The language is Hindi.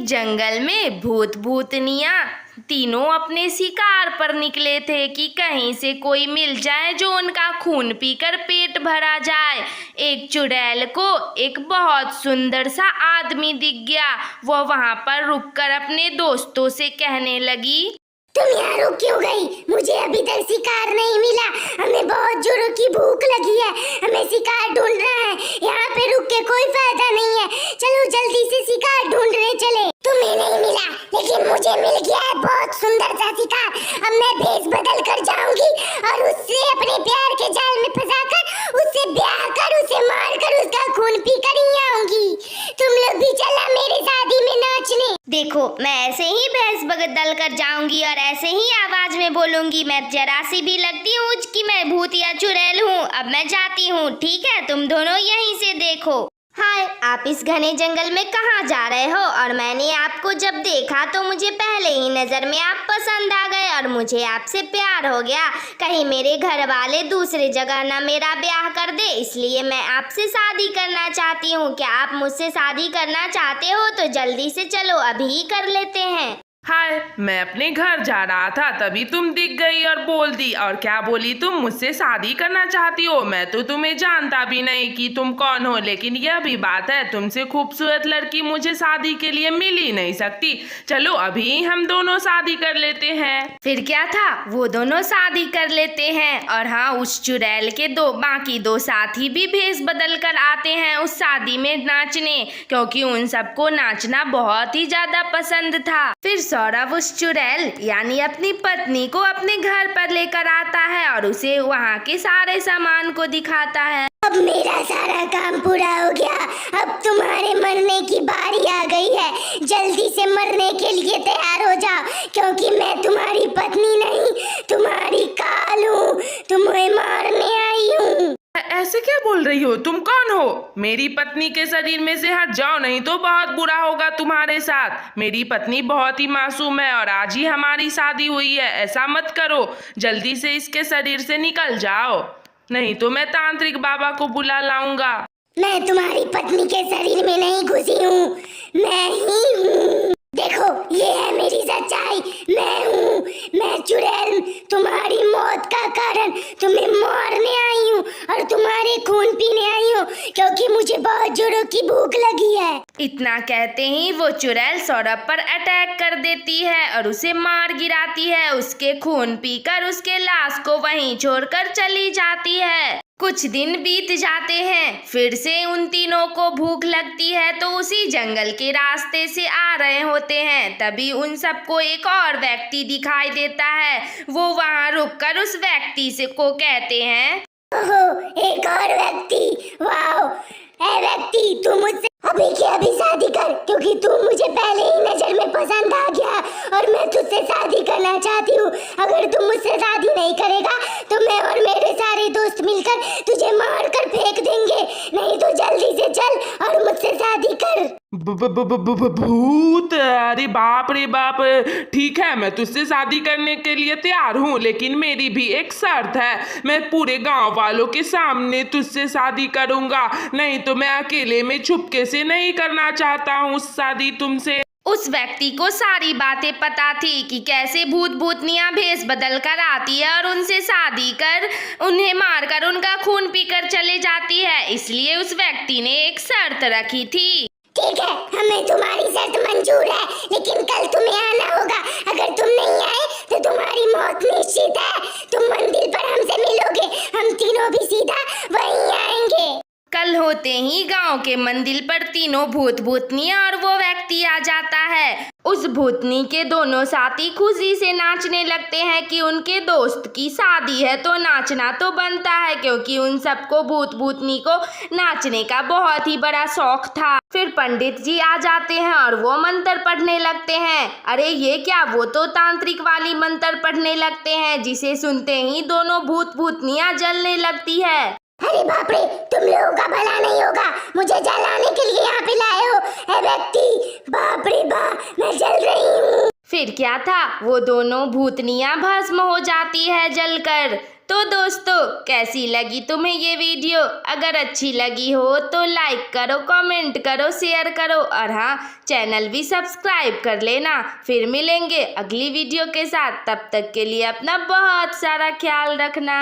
एक जंगल में भूत भूतनियाँ तीनों अपने शिकार पर निकले थे कि कहीं से कोई मिल जाए जो उनका खून पीकर पेट भरा जाए। एक चुड़ैल को एक बहुत सुंदर सा आदमी दिख गया। वो वहां पर रुककर अपने दोस्तों से कहने लगी, तुम यहाँ रुक क्यों गई? मुझे अभी तक शिकार नहीं मिला। हमें बहुत जोरों की भूख लगी है। हमें शिकार ढूंढना है। यहाँ पे रुक के कोई फायदा नहीं है। चलो जल्दी से शिकार ढूंढने चले। तुम्हें नहीं मिला, लेकिन मुझे मिल गया है बहुत सुंदर सा शिकार। अब मैं भेष बदल कर जाऊंगी और उससे अपने प्यार के जाल में फंसाकर उससे ब्याह कर उसे मार कर उसका खून पी कर ही आऊंगी। तुम लोग भी चला मेरे शादी में नाचने। देखो, मैं ऐसे ही भैंस बदल कर जाऊंगी और ऐसे ही आवाज में बोलूंगी। मैं जरा सी भी लगती हूँ कि मैं भूत या चुड़ैल हूँ। अब मैं जाती हूँ, ठीक है? तुम दोनों यहीं से देखो। हाय, आप इस घने जंगल में कहाँ जा रहे हो? और मैंने आपको जब देखा तो मुझे पहले ही नजर में आप पसंद आ गए और मुझे आपसे प्यार हो गया। कहीं मेरे घर वाले दूसरी जगह ना मेरा ब्याह कर दे, इसलिए मैं आपसे शादी करना चाहती हूँ। क्या आप मुझसे शादी करना चाहते हो? तो जल्दी से चलो, अभी ही कर लेते हैं। हाय, मैं अपने घर जा रहा था तभी तुम दिख गई और बोल दी। और क्या बोली? तुम मुझसे शादी करना चाहती हो? मैं तो तुम्हें जानता भी नहीं कि तुम कौन हो। लेकिन यह भी बात है, तुमसे खूबसूरत लड़की मुझे शादी के लिए मिल ही नहीं सकती। चलो अभी हम दोनों शादी कर लेते हैं। फिर क्या था, वो दोनों शादी कर लेते हैं। और हाँ, उस चुड़ैल के बाकी दो साथी भी भेष बदल कर आते हैं उस शादी में नाचने, क्योंकि उन सबको नाचना बहुत ही ज्यादा पसंद था। फिर सौरभ उस चुड़ैल यानी अपनी पत्नी को अपने घर पर लेकर आता है और उसे वहाँ के सारे सामान को दिखाता है। अब मेरा सारा काम पूरा हो गया। अब तुम्हारे मरने की बारी आ गई है। जल्दी से मरने के लिए तैयार हो जाओ, क्योंकि मैं तुम्हारी पत्नी नहीं, तुम्हारी काल हूँ। तुम्हें मारने आई हूँ। ऐसे क्या बोल रही हो? तुम कौन हो? मेरी पत्नी के शरीर में से हट जाओ, नहीं तो बहुत बुरा होगा तुम्हारे साथ। मेरी पत्नी बहुत ही मासूम है और आज ही हमारी शादी हुई है। ऐसा मत करो, जल्दी से इसके शरीर से निकल जाओ, नहीं तो मैं तांत्रिक बाबा को बुला लाऊंगा। मैं तुम्हारी पत्नी के शरीर में नहीं घुसी हूँ, मैं ही हूँ। देखो, ये है मेरी सच्चाई। मैं चुड़ैल, तुम्हारी मौत का कारण। तुम्हें मारने आई हूँ और तुम्हारे खून पीने आई हूँ, क्योंकि मुझे बहुत जोरों की भूख लगी है। इतना कहते ही वो चुड़ैल सौरभ पर अटैक कर देती है और उसे मार गिराती है। उसके खून पीकर उसके लाश को वहीं छोड़कर चली जाती है। कुछ दिन बीत जाते हैं। फिर से उन तीनों को भूख लगती है तो उसी जंगल के रास्ते से आ रहे होते हैं। तभी उन सबको एक और व्यक्ति दिखाई देता है। वो वहां रुककर उस व्यक्ति से को कहते हैं, ओहो, एक और व्यक्ति। वाओ, ऐ व्यक्ति, तू मुझसे अभी की अभी शादी कर, क्योंकि तू मुझे पहले ही नजर में पसंद आ गया और मैं तुझसे शादी करना चाहती हूँ। अगर तू मुझसे शादी नहीं करेगा तो मैं और मेरे सारे दोस्त मिलकर तुझे मार कर फेंक देंगे। नहीं तो जल्दी से चल और मुझसे शादी कर। भूत? अरे बाप रे बाप। ठीक है, मैं तुझसे शादी करने के लिए तैयार हूँ, लेकिन मेरी भी एक शर्त है। मैं पूरे गांव वालों के सामने तुझसे शादी करूंगा, नहीं तो मैं अकेले में छुपके से नहीं करना चाहता हूँ शादी तुमसे। उस व्यक्ति को सारी बातें पता थी कि कैसे भूत भूतनियाँ भेष बदल कर आती है और उनसे शादी कर उन्हें मारकर उनका खून पीकर चले जाती है। इसलिए उस व्यक्ति ने एक शर्त रखी थी। ठीक है, हमें तुम्हारी शर्त मंजूर है, लेकिन कल तुम्हें आना होगा। अगर तुम नहीं आए तो तुम्हारी मौत निश्चित है। तुम मंदिर पर हमसे मिलोगे, हम तीनों भी सीधा वहीं आएंगे। कल होते ही गांव के मंदिर पर तीनों भूत भूतनियाँ और वो व्यक्ति आ जाता है। उस भूतनी के दोनों साथी खुशी से नाचने लगते हैं कि उनके दोस्त की शादी है, तो नाचना तो बनता है, क्योंकि उन सबको भूत भूतनी को नाचने का बहुत ही बड़ा शौक था। फिर पंडित जी आ जाते हैं और वो मंत्र पढ़ने लगते हैं। अरे ये क्या, वो तो तांत्रिक वाली मंत्र पढ़ने लगते हैं, जिसे सुनते ही दोनों भूत भूतनियाँ जलने लगती है। अरे बाप रे, तुम लोगों का भला नहीं होगा। मुझे जलाने के लिए यहाँ पे लाए हो, ऐ व्यक्ति। बाप रे बाप, मैं जल रही हूँ। फिर क्या था, वो दोनों भूतनियाँ भस्म हो जाती है जलकर। तो दोस्तों कैसी लगी तुम्हें ये वीडियो? अगर अच्छी लगी हो तो लाइक करो, कमेंट करो, शेयर करो और हाँ, चैनल भी सब्सक्राइब कर लेना। फिर मिलेंगे अगली वीडियो के साथ, तब तक के लिए अपना बहुत सारा ख्याल रखना।